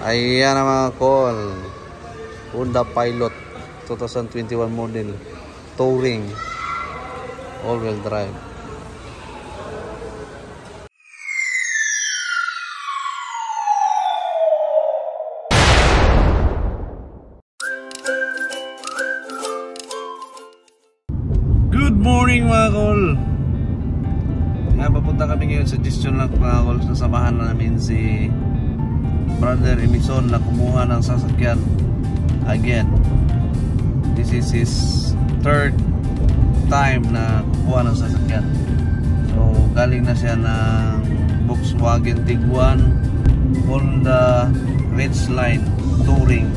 Ayan na mga call. Honda Pilot 2021 model. Touring. All-wheel drive. Good morning mga call. Papunta kami ngayon sa Gestion lang mga call. Sasamahan namin si Brother Emison na kumuha ng sasakyan again. This is his third time na kukuha ng sasakyan. So galing na siya ng Volkswagen Tiguan, Honda Ridgeline Touring,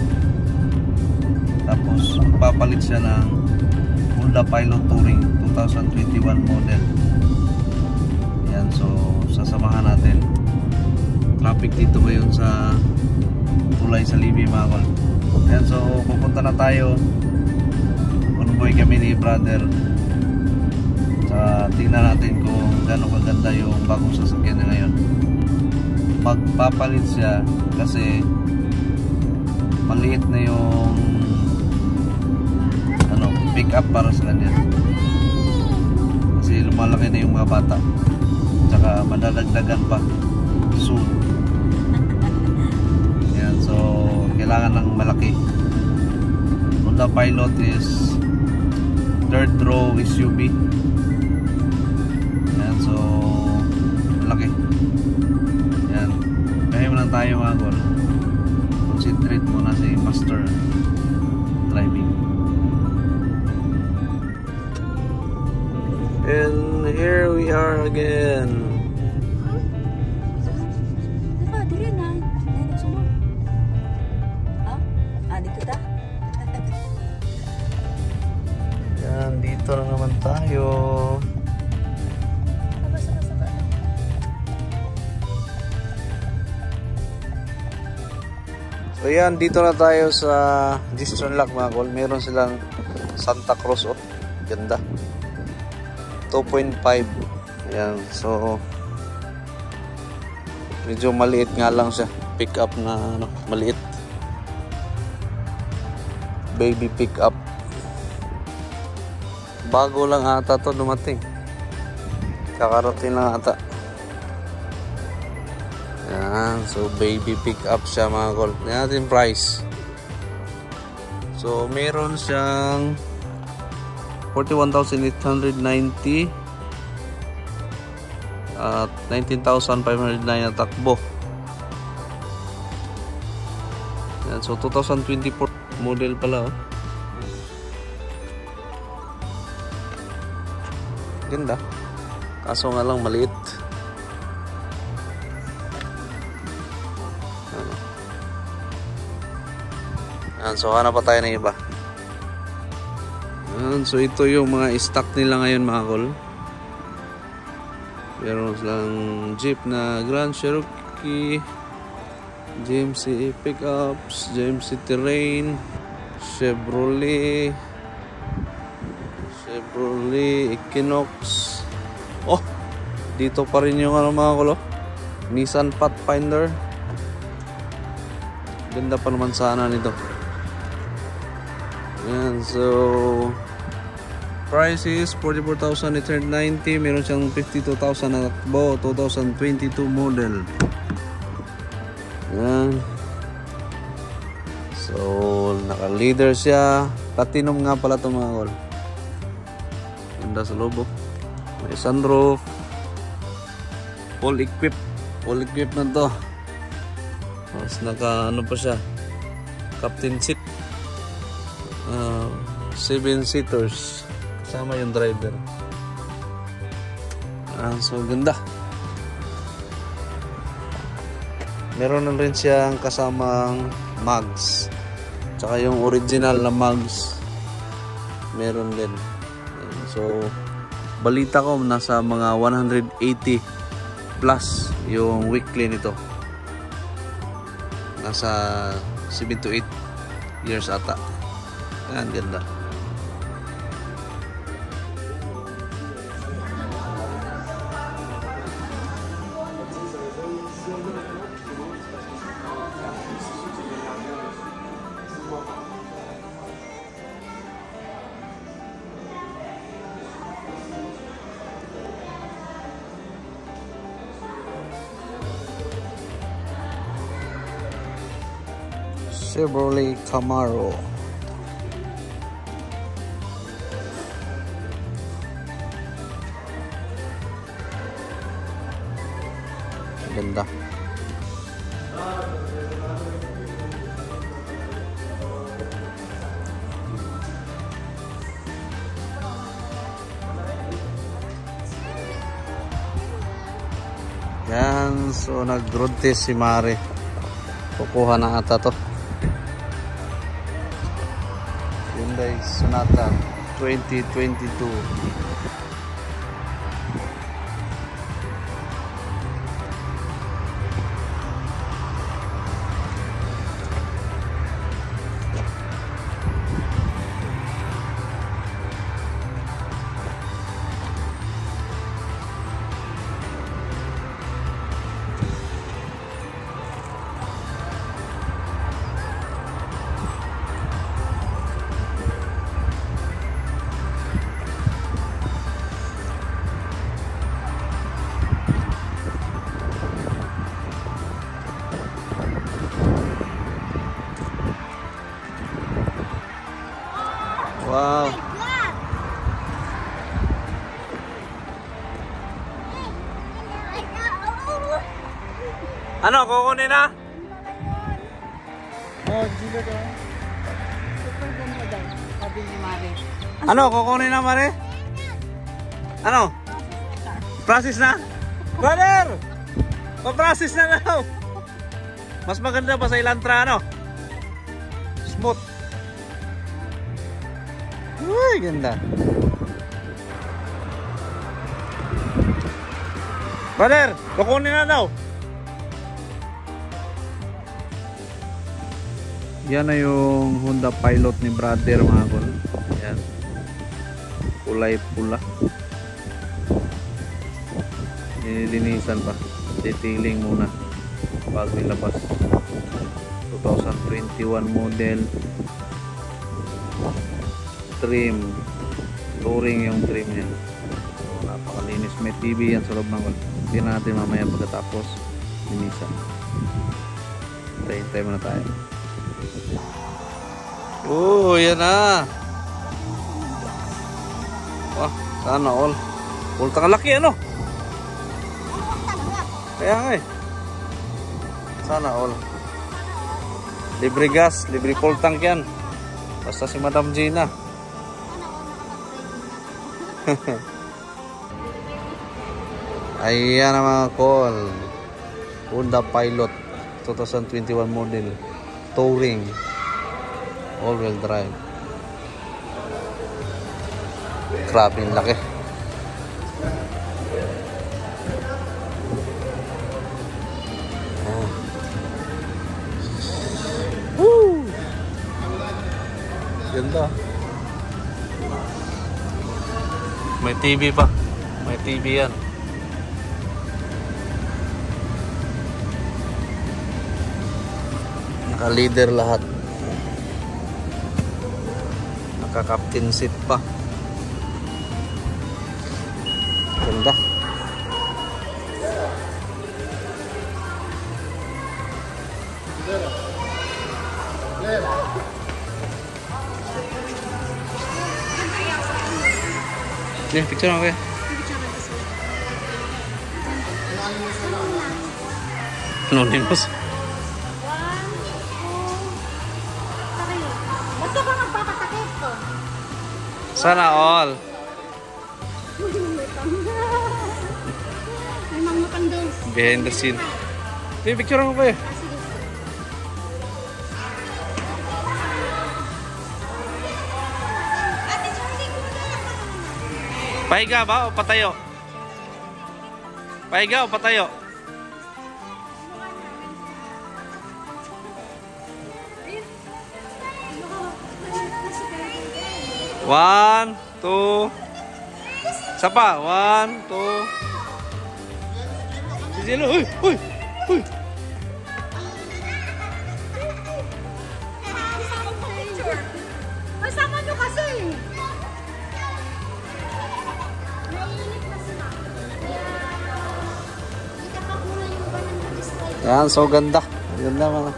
tapos papalit siya ng Honda Pilot Touring 2021 model. Yan, so sasamahan natin. Traffic dito ngayon sa tulay sa Libby mga kol. Yan, so pupunta na tayo. Convoy kami ni brother. Tingnan natin kung gaano kaganda yung bagong sasakyan niya ngayon. Magpapalit siya kasi maliit na yung pick up para sa kanya. Kasi lumalaki na yung mga bata. Tsaka madadagdagan pa soon. Yan, so kailangan ng malaki. Honda Pilot is third row SUV. Yan, so malaki. Yan, kaya mo lang tayo mga gol. Concentrate muna si master driving. And here we are again. Yan, dito na naman tayo. So yan, dito na tayo sa Gestion Lock mga kol. Meron silang Santa Cruz, oh. Ganda. 2.5. Ayan, so medyo maliit nga lang siya. Pick up na maliit. Baby pick up. Bago lang ata to dumating. Kakarating lang ata. Ayan, so baby pick up siya mga kol. Tingnan natin price. So meron siyang 41,890 at 19,509 na takbo. Yan, so 2024 model pala, oh. Ganda, kaso nga lang maliit. Yan, so hanap pa tayo ng iba. So ito yung mga stock nila ngayon mga kol. Meron silang Jeep na Grand Cherokee, GMC pickups, GMC Terrain, Chevrolet Equinox. Oh, dito pa rin yung mga kol, Nissan Pathfinder. Ganda pa naman sana nito. Yan, so price is 44,890. Meron siyang 52,000 na takbo, 2022 model. Yan. So naka-leader siya. Platinum nga pala ito mga kol. Ganda sa lobo. May sunroof. Full equip na to. Tapos naka ano pa siya, captain seat. 7 seaters. Kasama yung driver. So ganda. Meron na rin siyang kasamang mags. Tsaka yung original na mags meron din. So balita ko nasa mga 180 plus yung weekly nito. Nasa 7 to 8 years ata. Yan, ganda. Chevrolet Camaro. Ganda. Yan, so nag-road test si Mare. Kukuha na ata to. Hyundai Sonata 2022. Wow. Ano, kukunin na? Oh, dito daw. Super ganda daw, sabi ni Mare. Ano, kukunin na, Mare? Ano? Process na? Brother! Pa-process na daw. Mas maganda pa sa Elantra, ano? Smooth. Uy, ganda. Brother, kukunin na daw. Yan na yung Honda Pilot ni brother, mga kol. Yan. Kulay pula. Nilinisan pa. Detailing muna bago ilabas. 2021 model. Trim. Touring yung trim niya. So, napakalinis. May TV yan sa loob ng kol. Tingnan natin mamaya pagkatapos linisan. Hintay muna tayo. Oh, yan na. Wah, sana all. Pultang laki, ano? Kaya nga eh. Sana all. Libre gas, libre full tank yan. Basta si Madam Gina. Ayan na mga call. Honda Pilot 2021 model. Touring. All-wheel drive. Grabe yung laki. Oh. Woo! Ganda. May TV pa. May TV yan. Naka-leader lahat. Naka-captain seat pa. Ganda. Nih, picture apa ya? Anonymous. Ba't ka magpapatakit ko? Sana all. May mangutang daw. Behind the scene. Nih, picture apa ya? Pahiga ba o patayo? Pahiga o patayo? One, two. Sapa? One, two. Si Jello, uy, uy, uy. Masama nyo kasi. Yan, so ganda. Ganda mga.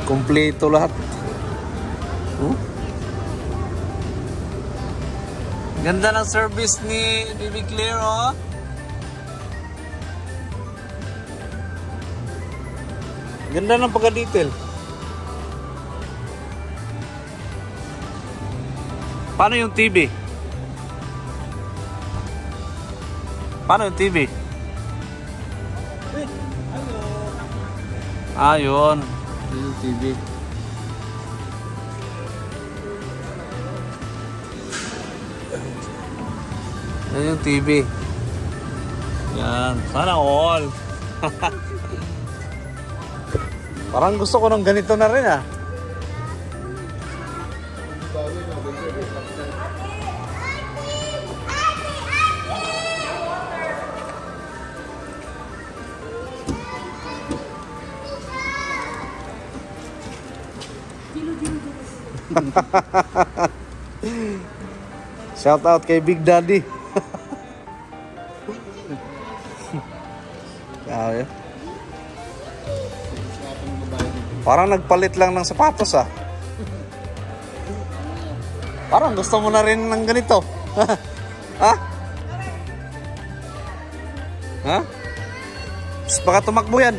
Kompleto lahat. Ganda ng service ni Baby Claire, oh. Ganda ng pagka-detail. Paano yung TV? Paano yung TV? Ah, yun. Yun yung TV. Yan yung TV. Yan. Sana all. Parang gusto ko ng ganito na rin, ah. Shout out kay Big Daddy. Kaya. Parang nagpalit lang ng sapatos, ah. Parang gusto mo na rin ng ganito. Ha? Ha? Baka tumakbo yan.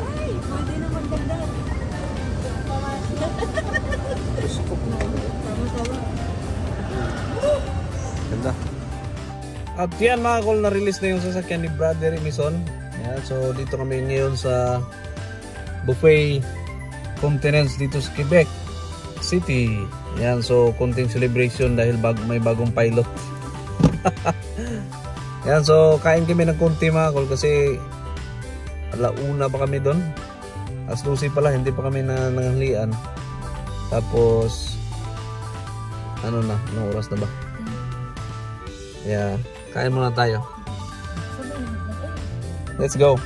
Ay, pwede naman ganda. Ganda. At yan mga kol, na-release na yung sasakyan ni Brother Emison. Yan, so dito kami ngayon sa Buffet Continents dito sa Quebec City. Yan, so konting celebration dahil may bagong pilot. Yan, so kain kami ng konti mga kol kasi alauna pa kami doon. As 12 pala, hindi pa kami nanghalian. Tapos ano na, anong oras na ba? Yeah, kain muna tayo. Let's go.